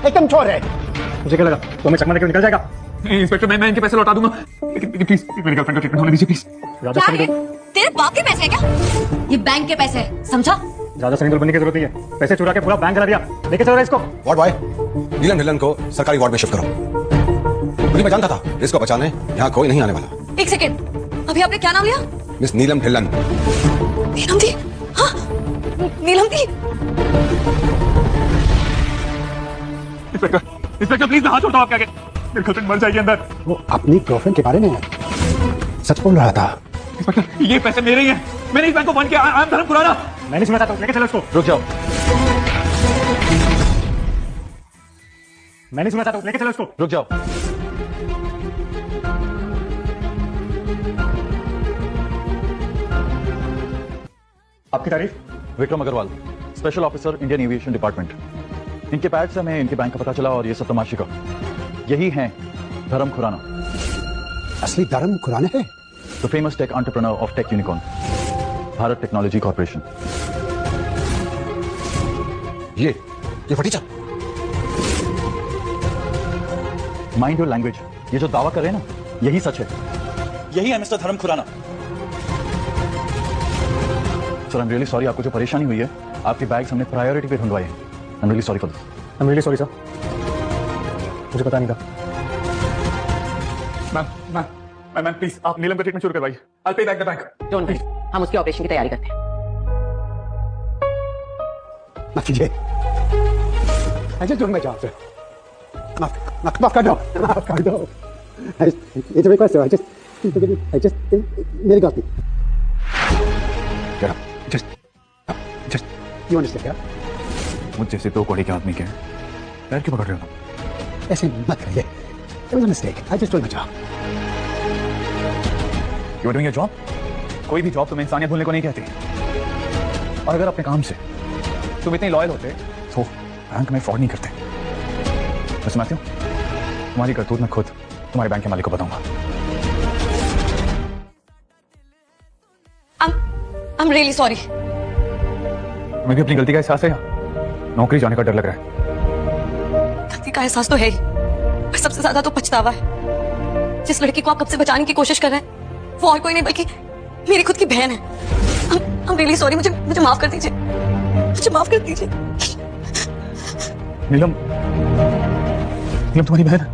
एकदम चोर है। मुझे क्या लगा तो मैं चकमा लेकर निकल जाएगा? इंस्पेक्टर मैं इनके पैसे लौटा दूंगा, लेकिन प्लीज मेरी गर्लफ्रेंड को ट्रीटमेंट होने दीजिए प्लीज। ज्यादा क्या है? सनी तेरे बाप के पैसे हैं क्या? ये बैंक के पैसे हैं, समझा? ज्यादा सनी बनने की जरूरत नहीं है। पैसे चुरा के पूरा बैंक करा दिया। लेके चलो इसको। वार्ड बॉय, नीलम ढिल्लन को सरकारी वार्ड में शिफ्ट करो। मुझे मैं जानता था इसको बचाने यहाँ कोई नहीं आने वाला। एक सेकेंड, अभी आपने क्या नाम लिया? मिस नीलम ढिल्लन। नीलम दी? हाँ, नीलम दी। इंस्पेक्टर प्लीज हाथ छोड़ता हूं आपके आगे, मेरी गर्लफ्रेंड मर जाएगी अंदर। वो अपनी गर्लफ्रेंड के बारे में सच बोल रहा था। इंस्पेक्टर ये पैसे मेरे ही हैं, मैंने इस बैंक को बंद किया। आई एम धर्म खुराना। मैं नहीं सुना चाहता हूँ, लेके चलो इसको। रुक जाओ, मैं नहीं सुना चाहता हूँ, लेके चलो इसको। रुक जाओ। आपकी तारीफ? Vikram Agarwal, special officer Indian aviation department. इनके पैड से हमें इनके बैंक का पता चला और ये सब तमाशे का। यही हैं धर्म खुराना, असली धर्म खुराना है। The famous tech entrepreneur of tech unicorn, Bharat technology corporation. ये फटीचा। माइंड योर लैंग्वेज, ये जो दावा कर रहे हैं ना, यही सच है। यही है mister Dharam Khurana. Sir I am really sorry, आपको जो परेशानी हुई है, आपके बैग्स हमने प्रायोरिटी पे ढूंढवाए हैं। आई am really sorry for this. I am really sorry sir, मुझे पता नहीं था। मैम प्लीज आप नीलम का ट्रीटमेंट शुरू करवाइए। आई पे back the bank. Don't worry, हम उसके ऑपरेशन की तैयारी करते हैं। माफ कीजिए, I just don't my job sir. माफ कर दो, माफ कर दो। It's a request sir, I just मेरी गलती। जस्ट यू अंडरस्टैंड क्या? मुझ जैसे दो कोड़े के आदमी के पैर क्यों पकड़ रहे हो तुम? ऐसे मत करिए। It was a mistake. I just doing my job. You are doing your job. कोई भी जॉब तुम्हें इंसानियत भूलने को नहीं कहती। और अगर अपने काम से तुम इतने लॉयल होते तो बैंक में फ्रॉड नहीं करते। वैसे मैथ्यू, तुम्हारी करतूत मैं खुद तुम्हारे बैंक के मालिक को बताऊंगा। I'm really sorry. तुम्हें भी अपनी गलती का एहसास है या नौकरी जाने का डर लग रहा है? गलती का एहसास तो है ही, पर सबसे ज्यादा तो पछतावा है। जिस लड़की को आप कब से बचाने की कोशिश कर रहे हैं, वो और कोई नहीं बल्कि मेरी खुद की बहन है। I'm really sorry, मुझे माफ कर दीजिए, मुझे माफ कर दीजिए। नीलम, नीलम तुम्हारी बहन है।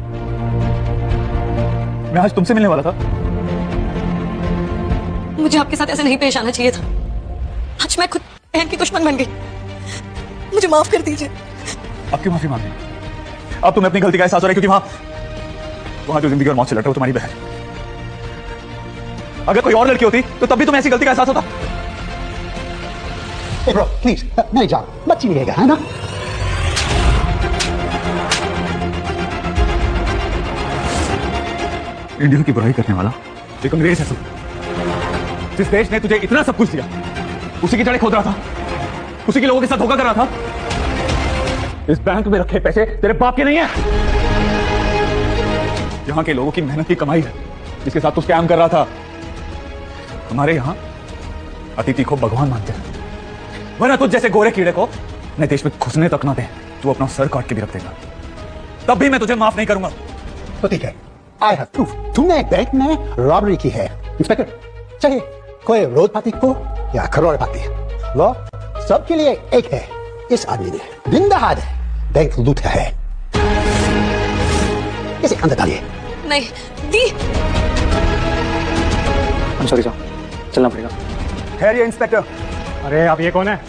मैं आज तुमसे मिलने वाला था। मुझे आपके साथ ऐसे नहीं पेश आना चाहिए था। आज मैं खुद बहन की दुश्मन बन गई। मुझे माफ कर दीजिए। अब क्यों माफी मांगी? अब तुम्हें अपनी गलती का एहसास हो रहा है, क्योंकि वहां जो जिंदगी और मौत से लड़ रहा है वो तुम्हारी बहन। अगर कोई और लड़की होती तो तब भी तुम्हें ऐसी गलती का एहसास होता। Hey bro, please, मेरी जान मत छीनिएगा, है ना? इंडिया की बुराई करने वाला एक अंग्रेज है। जिस देश ने तुझे इतना सब कुछ दिया, उसी की जड़ें खोद रहा था, उसी के लोगों के साथ धोखा कर रहा था। इस बैंक में रखे पैसे तेरे बाप के नहीं है, यहाँ के लोगों की मेहनत की कमाई है, जिसके साथ तू स्कैम कर रहा था। हमारे यहाँ अतिथि को भगवान मानते हैं, वरना तुझ जैसे गोरे कीड़े को अपने देश में घुसने तक ना दे, तू अपना सर काट के भी रख देगा। तब भी मैं तुझे माफ नहीं करूंगा। तो ठीक है, आई हैव प्रूफ। तुमने बैंक में रॉबरी की है इंस्पेक्टर, चाहे कोई रोडपति हो या करोड़पति, वो सबके लिए एक है। इस आदमी ने दिन दहाड़े बैंक लूटा है। इसे अंदर डालिए। नहीं दी। I'm sorry सर, चलना पड़ेगा। ठहरिए इंस्पेक्टर। अरे आप ये कौन है?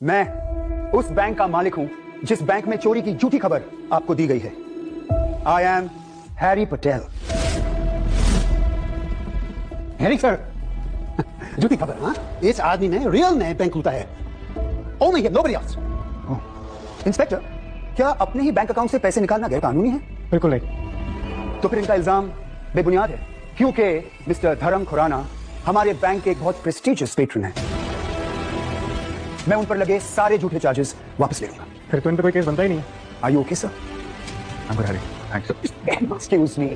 मैं उस बैंक का मालिक हूं जिस बैंक में चोरी की झूठी खबर आपको दी गई है। I am Harry Patel. Harry sir, झूठी खबर, हाँ? इस आदमी ने रियल में बैंक लूटा है। Only him, nobody else. Inspector, क्या अपने ही बैंक अकाउंट से पैसे निकालना गैर कानूनी है? बिल्कुल नहीं। तो फिर इनका इल्जाम बेबुनियाद है, क्योंकि मिस्टर धर्म खुराना हमारे बैंक के एक बहुत प्रेस्टिजियस पेट्रन है। मैं उन पर लगे सारे झूठे चार्जेस वापस ले लूंगा। फिर तो इन पे कोई केस बनता ही नहीं है। Are you okay sir? I'm good, Harry. Thanks. Excuse me.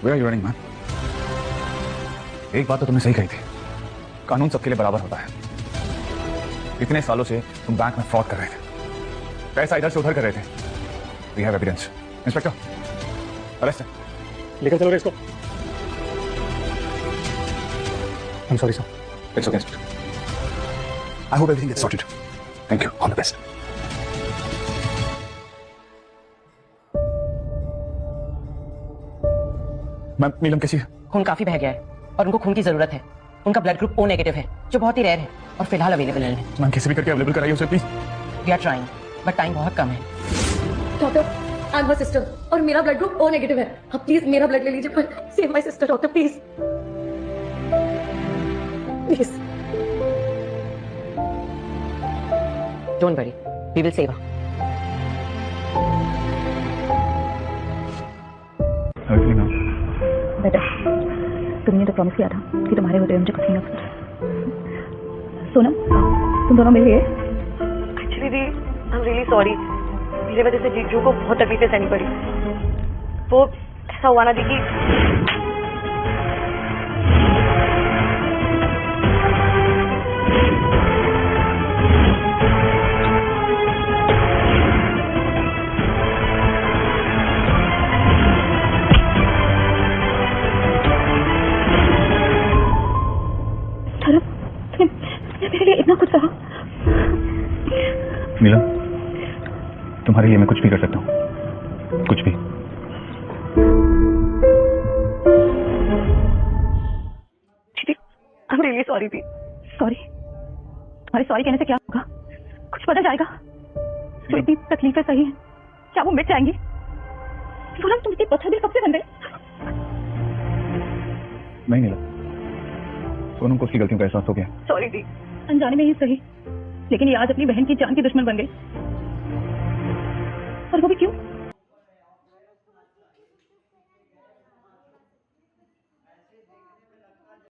Where are you running, man? एक बात तो तुमने सही कही थी, कानून सबके लिए बराबर होता है। इतने सालों से तुम बैंक में फ्रॉड कर रहे थे, पैसा इधर से उधर कर रहे थे। We have evidence. Inspector, arrest है। लेकर चलो रे इसको। I'm sorry, sir. It's okay inspector. I hope everything gets sorted. Thank you. All the best. Ma'am, Neelam कैसी है? खून काफी बह गया है और उनको खून की जरूरत है। उनका ब्लड ग्रुप O नेगेटिव है, जो बहुत ही रेयर है और फिलहाल अवेलेबल नहीं है। मैम, कैसे भी करके अवेलेबल कराइए उसे please. We are trying, but time बहुत कम है। Doctor, I am her sister और मेरा ब्लड ग्रुप O नेगेटिव है। आप प्लीज मेरा ब्लड ले लीजिए, पर save my sister doctor, please please. Don't worry, we will save her. बेटा, तुमने तो प्रॉमिस किया था कि तुम्हारे होते हुए मुझे कुछ नहीं होगा। सोनम, तुम दोनों मिल गए? Actually the, I am really sorry. मेरे वजह से जीजू को बहुत तकलीफें सहनी पड़ी। वो ऐसा हुआ ना दी कि मेरे लिए इतना कुछ कहा। नीलम, तुम्हारे लिए मैं कुछ भी कर सकता हूँ, कुछ भी। दीदी, आई am really sorry the. Sorry? तुम्हारे सॉरी कहने से क्या होगा? कुछ बदल जाएगा? तो इतनी तकलीफें सही है, क्या वो मिट जाएंगी? सोनम, तुम इतनी पत्थर दिल कब से बन गए? नहीं नीलम, सोनम को उसकी गलतियों का एहसास हो गया। सॉरी दी, अनजाने में ही सही, लेकिन ये आज अपनी बहन की जान की दुश्मन बन गई। और वो भी क्यों?